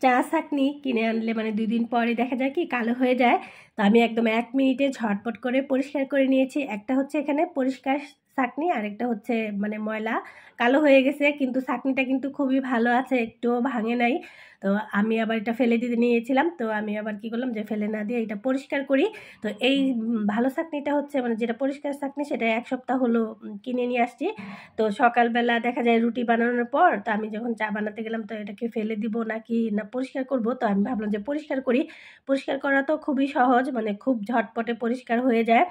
চা ছাঁকনি কিনে আনলে মানে 2 দিন পরে দেখা যায় কি কালো হয়ে যায়। তো আমি একদম 1 মিনিটে ঝটপট করে পরিষ্কার করে নিয়েছি। একটা হচ্ছে এখানে পরিষ্কার ছাঁকনি, আরেকটা হচ্ছে মানে ময়লা কালো হয়ে গেছে, কিন্তু ছাঁকনিটা কিন্তু খুবই ভালো আছে, একটুও ভাঙে নাই। তো আমি আবার এটা ফেলে দিতে নিয়েছিলাম, তো আমি আবার কি করলাম যে ফেলে না দিয়ে এটা পরিষ্কার করি। তো এই ভালো ছাঁকনিটা হচ্ছে মানে যেটা পরিষ্কার ছাঁকনি সেটা 1 সপ্তাহ হলো কিনে নিয়ে আসছি। তো সকালবেলা দেখা যায় রুটি বানানোর পর তো আমি যখন চা বানাতে গেলাম, তো এটাকে ফেলে দিব নাকি না পরিষ্কার করব, তো আমি ভাবলাম যে পরিষ্কার করি। পরিষ্কার করা তো খুবই সহজ, মানে খুব ঝটপটে পরিষ্কার হয়ে যায়।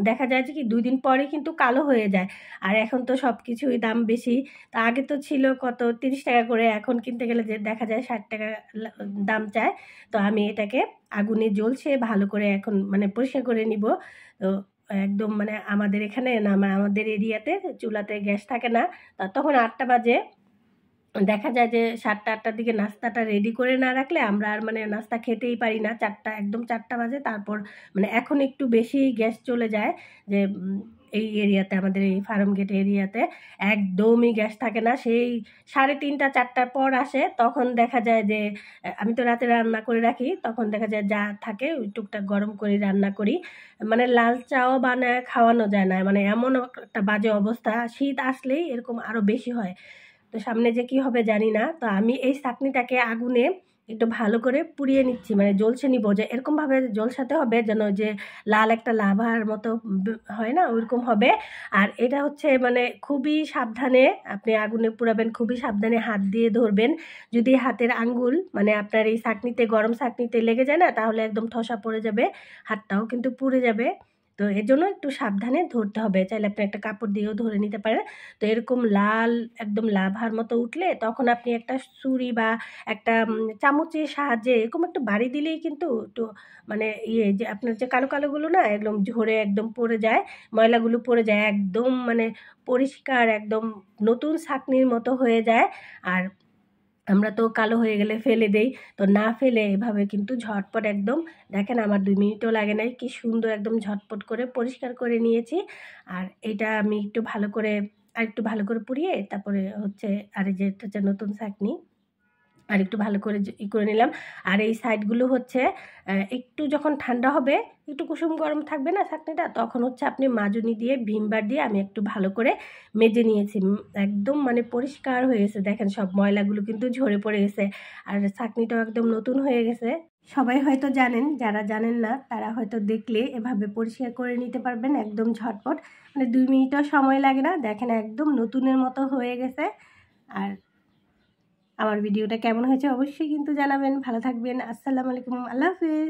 দেখা যায় যে কি 2 দিন পরে কিন্তু কালো হয়ে যায়। আর এখন তো সব কিছুই দাম বেশি। তা আগে তো ছিল কত 30 টাকা করে, এখন কিনতে গেলে যে দেখা যায় 60 টাকা দাম চায়। তো আমি এটাকে আগুনে জ্বলছে ভালো করে এখন মানে পরিষ্কার করে নিব। তো একদম মানে আমাদের এখানে না আমাদের এরিয়াতে চুলাতে গ্যাস থাকে না। তখন 8টা বাজে। দেখা যায় যে 7টা-8টার দিকে নাস্তাটা রেডি করে না রাখলে আমরা আর মানে নাস্তা খেতেই পারি না। 4টা একদম 4টা বাজে, তারপর মানে এখন একটু বেশি গ্যাস চলে যায় যে এই এরিয়াতে, আমাদের এই ফার্ম গেট এরিয়াতে একদমই গ্যাস থাকে না। সেই 3:30-4টার পর আসে, তখন দেখা যায় যে আমি তো রাতে রান্না করে রাখি, তখন দেখা যায় যা থাকে ওই টুকটাক গরম করে রান্না করি। মানে লাল চাও বানায় খাওয়ানো যায় না, মানে এমন একটা বাজে অবস্থা। শীত আসলেই এরকম আরও বেশি হয়। তো সামনে যে কি হবে জানি না। তো আমি এই ছাঁকনিটাকে আগুনে একটু ভালো করে পুড়িয়ে নিচ্ছি, মানে জ্বলছে নিব, যে এরকমভাবে ঝলসাতে হবে যেন যে লাল একটা লাভার মতো হয় না, ওইরকম হবে। আর এটা হচ্ছে মানে খুবই সাবধানে আপনি আগুনে পুড়াবেন, খুবই সাবধানে হাত দিয়ে ধরবেন। যদি হাতের আঙ্গুল মানে আপনার এই ছাঁকনিতে, গরম ছাঁকনিতে লেগে যায় না, তাহলে একদম ঠসা পড়ে যাবে, হাতটাও কিন্তু পুড়ে যাবে। তো এজন্য একটু সাবধানে ধরতে হবে। চাইলে আপনি একটা কাপড় দিয়েও ধরে নিতে পারেন। তো এরকম লাল একদম লাভার মতো উঠলে তখন আপনি একটা ছুরি বা একটা চামচের সাহায্যে এরকম একটু বাড়ি দিলেই কিন্তু একটু মানে যে আপনার যে কালো কালোগুলো না একদম ঝরে একদম পড়ে যায়, ময়লাগুলো পড়ে যায়, একদম মানে পরিষ্কার একদম নতুন ছাঁকনির মতো হয়ে যায়। আর আমরা তো কালো হয়ে গেলে ফেলে দেই, তো না ফেলে এভাবে কিন্তু ঝটপট একদম দেখেন আমার 2 মিনিটও লাগে নাই, কি সুন্দর একদম ঝটপট করে পরিষ্কার করে নিয়েছি। আর এটা আমি একটু ভালো করে আরেকটু ভালো করে পুড়িয়ে তারপরে হচ্ছে আর এই যে এটা হচ্ছে নতুন ছাঁকনি আর একটু ভালো করে করে নিলাম। আর এই সাইডগুলো হচ্ছে একটু যখন ঠান্ডা হবে, একটু কুসুম গরম থাকবে না ছাঁকনিটা, তখন হচ্ছে আপনি মাজনি দিয়ে ভিমবার দিয়ে আমি একটু ভালো করে মেজে নিয়েছি। একদম মানে পরিষ্কার হয়ে গেছে, দেখেন সব ময়লাগুলো কিন্তু ঝরে পড়ে গেছে। আর ছাঁকনিটাও একদম নতুন হয়ে গেছে। সবাই হয়তো জানেন, যারা জানেন না তারা হয়তো দেখলে এভাবে পরিষ্কার করে নিতে পারবেন একদম ঝটপট, মানে 2 মিনিটও সময় লাগে না। দেখেন একদম নতুনের মতো হয়ে গেছে। আর আমার ভিডিওটা কেমন হয়েছে অবশ্যই কিন্তু জানাবেন। ভালো থাকবেন। আসসালামু আলাইকুম। আল্লাহ হাফেজ।